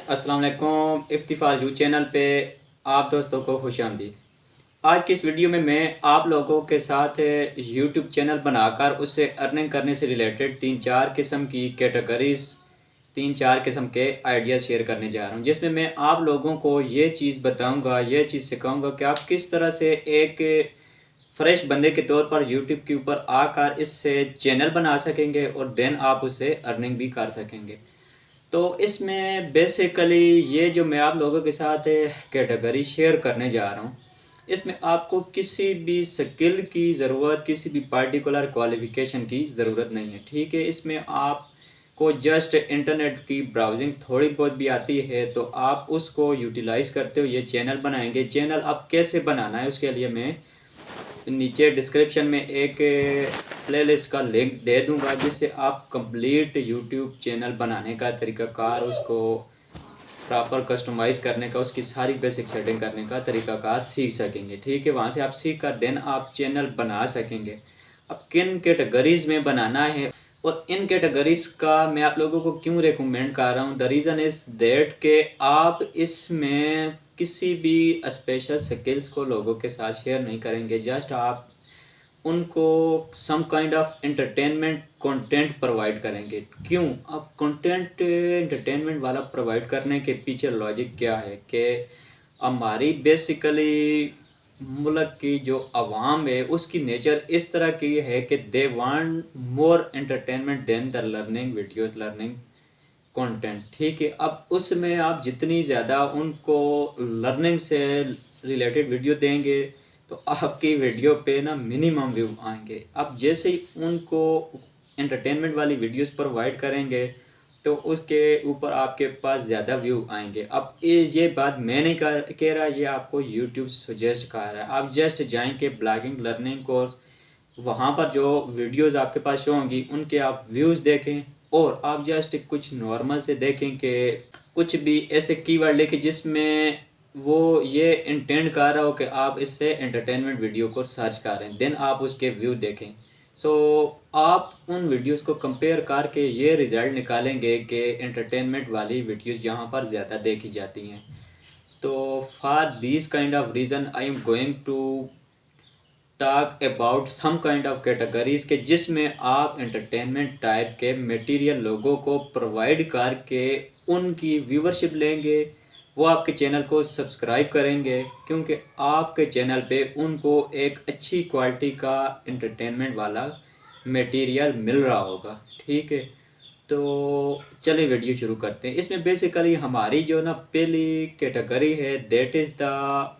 अस्सलाम वालेकुम। इफ्तिफ़ार जू चैनल पे आप दोस्तों को खुशामदीद। आज की इस वीडियो में मैं आप लोगों के साथ यूट्यूब चैनल बनाकर उससे अर्निंग करने से रिलेटेड तीन चार किस्म की कैटेगरीज, तीन चार किस्म के आइडियाज़ शेयर करने जा रहा हूँ, जिसमें मैं आप लोगों को ये चीज़ बताऊँगा, ये चीज़ सिखाऊँगा कि आप किस तरह से एक फ्रेश बंदे के तौर पर यूट्यूब के ऊपर आकर इससे चैनल बना सकेंगे और देन आप उससे अर्निंग भी कर सकेंगे। तो इसमें बेसिकली ये जो मैं आप लोगों के साथ कैटेगरी शेयर करने जा रहा हूँ, इसमें आपको किसी भी स्किल की ज़रूरत, किसी भी पार्टिकुलर क्वालिफ़िकेशन की ज़रूरत नहीं है, ठीक है। इसमें आपको जस्ट इंटरनेट की ब्राउजिंग थोड़ी बहुत भी आती है तो आप उसको यूटिलाइज़ करते हो ये चैनल बनाएंगे। चैनल अब कैसे बनाना है उसके लिए मैं नीचे डिस्क्रिप्शन में एक प्लेलिस्ट का लिंक दे दूंगा, जिससे आप कंप्लीट यूट्यूब चैनल बनाने का तरीक़ाकार, उसको प्रॉपर कस्टमाइज़ करने का, उसकी सारी बेसिक सेटिंग करने का तरीक़ाकार सीख सकेंगे, ठीक है। वहाँ से आप सीख कर देन आप चैनल बना सकेंगे। अब किन कैटेगरीज़ में बनाना है और इन कैटेगरीज़ का मैं आप लोगों को क्यों रेकमेंड कर रहा हूँ, द रीज़न इज़ दैट के आप इसमें किसी भी स्पेशल स्किल्स को लोगों के साथ शेयर नहीं करेंगे, जस्ट आप उनको some kind of entertainment content provide करेंगे। क्यों? अब कंटेंट एंटरटेनमेंट वाला प्रोवाइड करने के पीछे लॉजिक क्या है कि हमारी बेसिकली मुल्क की जो आवाम है उसकी नेचर इस तरह की है कि they want more entertainment than the learning videos, learning content, ठीक है। अब उसमें आप जितनी ज़्यादा उनको लर्निंग से रिलेटेड वीडियो देंगे तो आपकी वीडियो पे ना मिनिमम व्यू आएंगे। अब जैसे ही उनको एंटरटेनमेंट वाली वीडियोस प्रोवाइड करेंगे तो उसके ऊपर आपके पास ज़्यादा व्यू आएंगे। अब ये बात मैं नहीं कह रहा, ये आपको यूट्यूब सजेस्ट कर रहा है। आप जस्ट जाएंगे ब्लॉगिंग लर्निंग कोर्स, वहाँ पर जो वीडियोस आपके पास शो होंगी उनके आप व्यूज़ देखें और आप जस्ट कुछ नॉर्मल से देखें कि कुछ भी ऐसे कीवर्ड लिखें जिसमें वो ये इंटेंड कर रहा हो कि आप इससे एंटरटेनमेंट वीडियो को सर्च करें, देन आप उसके व्यू देखें। सो आप उन वीडियोस को कंपेयर करके ये रिज़ल्ट निकालेंगे कि एंटरटेनमेंट वाली वीडियोस यहाँ पर ज़्यादा देखी जाती हैं। तो for this kind of reason I am going to talk about some kind of categories के जिसमें आप एंटरटेनमेंट टाइप के मटेरियल लोगों को प्रोवाइड करके उनकी व्यूवरशिप लेंगे, वो आपके चैनल को सब्सक्राइब करेंगे क्योंकि आपके चैनल पे उनको एक अच्छी क्वालिटी का एंटरटेनमेंट वाला मटेरियल मिल रहा होगा, ठीक है। तो चलिए वीडियो शुरू करते हैं। इसमें बेसिकली हमारी जो ना पहली कैटेगरी है that is the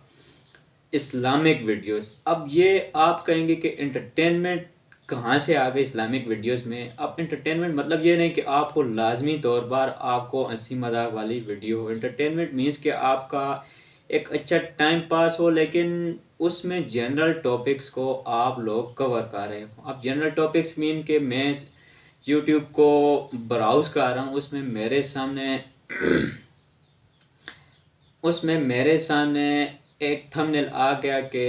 Islamic videos. अब ये आप कहेंगे कि एंटरटेनमेंट कहाँ से आ गए इस्लामिक वीडियोस में। अब एंटरटेनमेंट मतलब ये नहीं कि आपको लाजमी तौर पर आपको हंसी मजाक वाली वीडियो हो। एंटरटेनमेंट मीन्स कि आपका एक अच्छा टाइम पास हो, लेकिन उसमें जनरल टॉपिक्स को आप लोग कवर कर रहे हो। अब जनरल टॉपिक्स मीन कि मैं यूट्यूब को ब्राउज़ कर रहा हूँ, उसमें मेरे सामने एक थंबनेल आ गया कि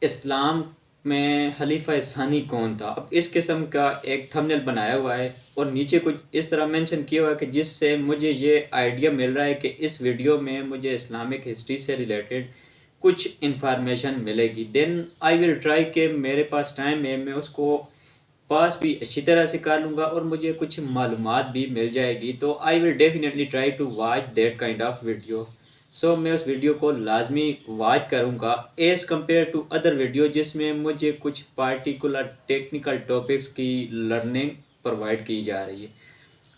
इस्लाम में खलीफा सानी कौन था। अब इस किस्म का एक थंबनेल बनाया हुआ है और नीचे कुछ इस तरह मेंशन किया हुआ है कि जिससे मुझे ये आइडिया मिल रहा है कि इस वीडियो में मुझे इस्लामिक हिस्ट्री से रिलेटेड कुछ इंफॉर्मेशन मिलेगी। देन आई विल ट्राई कि मेरे पास टाइम है, मैं उसको पास भी अच्छी तरह से कर लूँगा और मुझे कुछ मालूमात भी मिल जाएगी। तो I will definitely try to watch that kind of video. So मैं उस वीडियो को लाजमी वॉच करूँगा as compare to other video जिसमें मुझे कुछ पार्टिकुलर टेक्निकल टॉपिक्स की लर्निंग प्रोवाइड की जा रही है,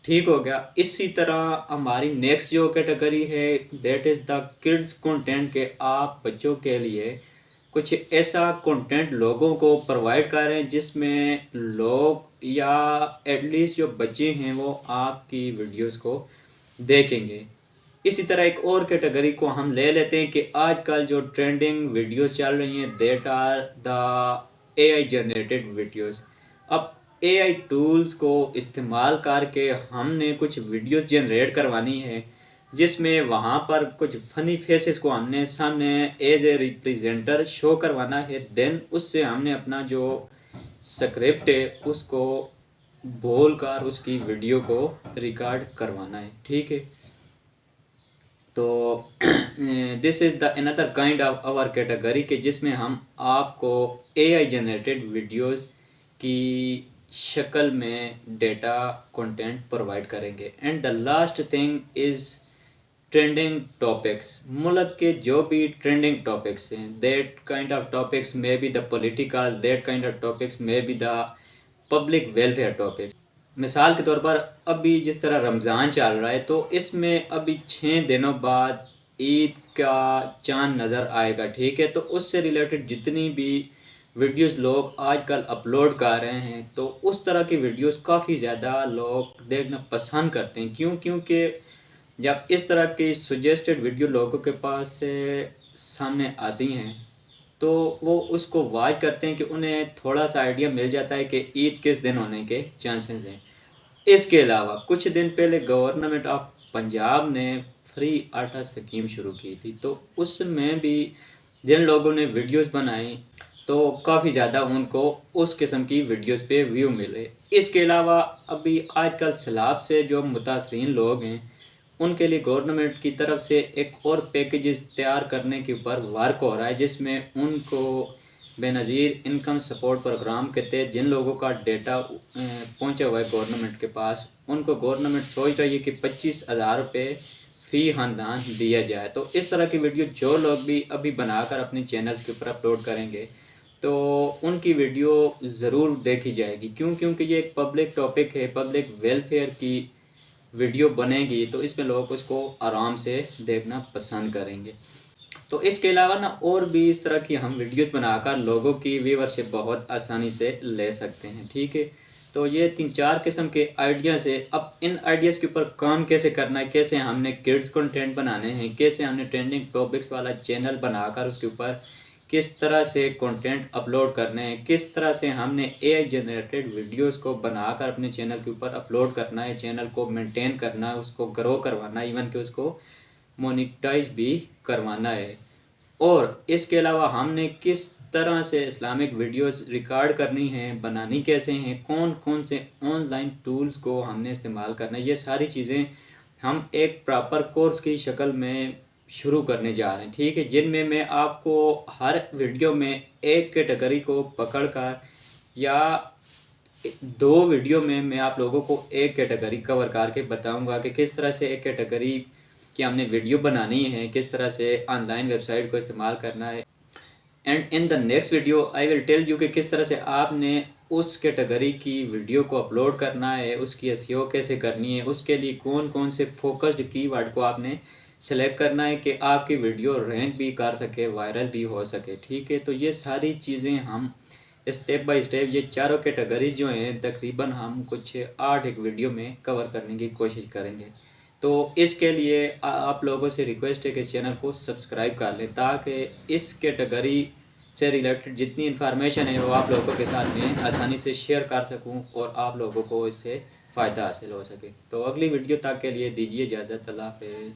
ठीक हो गया। इसी तरह हमारी नेक्स्ट जो कैटेगरी है that is the kids content के आप बच्चों के लिए कुछ ऐसा कंटेंट लोगों को प्रोवाइड कर रहे हैं जिसमें लोग या एटलीस्ट जो बच्चे हैं वो आपकी वीडियोस को देखेंगे। इसी तरह एक और कैटेगरी को हम ले लेते हैं कि आजकल जो ट्रेंडिंग वीडियोस चल रही हैं that are the AI generated videos. अब एआई टूल्स को इस्तेमाल करके हमने कुछ वीडियोस जनरेट करवानी है जिसमें वहाँ पर कुछ फनी फेसेस को हमने सामने एज ए रिप्रेजेंटर शो करवाना है। देन उससे हमने अपना जो स्क्रिप्ट है उसको बोल कर उसकी वीडियो को रिकॉर्ड करवाना है, ठीक है। तो this is the another kind of our category के जिसमें हम आपको एआई जनरेटेड वीडियोस की शक्ल में डेटा कंटेंट प्रोवाइड करेंगे। And the last thing is trending topics. मुल्क के जो भी ट्रेंडिंग टॉपिक्स हैं, that kind of topics may be the political, that kind of topics may be the public welfare topics. मिसाल के तौर पर अभी जिस तरह रमज़ान चल रहा है, तो इसमें अभी 6 दिनों बाद ईद का चांद नज़र आएगा, ठीक है। तो उससे रिलेटेड जितनी भी वीडियोस लोग आजकल अपलोड कर रहे हैं, तो उस तरह की वीडियोस काफ़ी ज़्यादा लोग देखना पसंद करते हैं। क्योंकि जब इस तरह की सजेस्टेड वीडियो लोगों के पास सामने आती हैं, तो वो उसको वॉच करते हैं कि उन्हें थोड़ा सा आइडिया मिल जाता है कि ईद किस दिन होने के चांसेस हैं। इसके अलावा कुछ दिन पहले गवर्नमेंट ऑफ पंजाब ने फ्री आटा स्कीम शुरू की थी, तो उसमें भी जिन लोगों ने वीडियोस बनाई तो काफ़ी ज़्यादा उनको उस किस्म की वीडियोस पे व्यू मिले। इसके अलावा अभी आजकल सैलाब से जो मुतासरीन लोग हैं, उनके लिए गवर्नमेंट की तरफ से एक और पैकेजेस तैयार करने के ऊपर वर्क हो रहा है, जिसमें उनको बेनज़ीर इनकम सपोर्ट प्रोग्राम के तहत जिन लोगों का डेटा पहुंचा हुआ है गवर्नमेंट के पास, उनको गवर्नमेंट सोच रही है कि 25,000 रुपये फ़ी खानदान दिया जाए। तो इस तरह की वीडियो जो लोग भी अभी बनाकर अपने चैनल्स के ऊपर अपलोड करेंगे, तो उनकी वीडियो ज़रूर देखी जाएगी। क्योंकि ये एक पब्लिक टॉपिक है, पब्लिक वेलफेयर की वीडियो बनेगी, तो इसमें लोग उसको आराम से देखना पसंद करेंगे। तो इसके अलावा ना और भी इस तरह की हम वीडियोस बनाकर लोगों की व्यूअरशिप बहुत आसानी से ले सकते हैं, ठीक है। तो ये 3-4 किस्म के आइडियाज़ है। अब इन आइडियाज़ के ऊपर काम कैसे करना है, कैसे हमने किड्स कंटेंट बनाने हैं, कैसे हमने ट्रेंडिंग टॉपिक्स वाला चैनल बनाकर उसके ऊपर किस तरह से कंटेंट अपलोड करने हैं, किस तरह से हमने एआई जनरेटेड वीडियोस को बनाकर अपने चैनल के ऊपर अपलोड करना है, चैनल को मेंटेन करना है, उसको ग्रो करवाना है, इवन कि उसको मोनिटाइज भी करवाना है। और इसके अलावा हमने किस तरह से इस्लामिक वीडियोस रिकॉर्ड करनी है, बनानी कैसे हैं, कौन कौन से ऑनलाइन टूल्स को हमने इस्तेमाल करना है, ये सारी चीज़ें हम एक प्रॉपर कोर्स की शक्ल में शुरू करने जा रहे हैं, ठीक है। जिनमें मैं आपको हर वीडियो में एक कैटेगरी को पकड़कर या 2 वीडियो में मैं आप लोगों को एक कैटेगरी कवर करके बताऊंगा कि किस तरह से एक कैटेगरी की हमने वीडियो बनानी है, किस तरह से ऑनलाइन वेबसाइट को इस्तेमाल करना है। And in the next video I will tell you कि किस तरह से आपने उस कैटेगरी की वीडियो को अपलोड करना है, उसकी एसईओ कैसे करनी है, उसके लिए कौन कौन से फोकस्ड कीवर्ड को आपने सेलेक्ट करना है कि आपकी वीडियो रैंक भी कर सके, वायरल भी हो सके, ठीक है। तो ये सारी चीज़ें हम स्टेप बाय स्टेप, ये चारों कैटेगरीज जो हैं तकरीबन हम कुछ 8 एक वीडियो में कवर करने की कोशिश करेंगे। तो इसके लिए आप लोगों से रिक्वेस्ट है कि इस चैनल को सब्सक्राइब कर लें, ताकि इस कैटेगरी से रिलेटेड जितनी इन्फॉर्मेशन है वो आप लोगों के साथ में आसानी से शेयर कर सकूं और आप लोगों को इससे फ़ायदा हासिल हो सके। तो अगली वीडियो तक के लिए दीजिए इजाज़त। अल्लाह हाफ़िज़।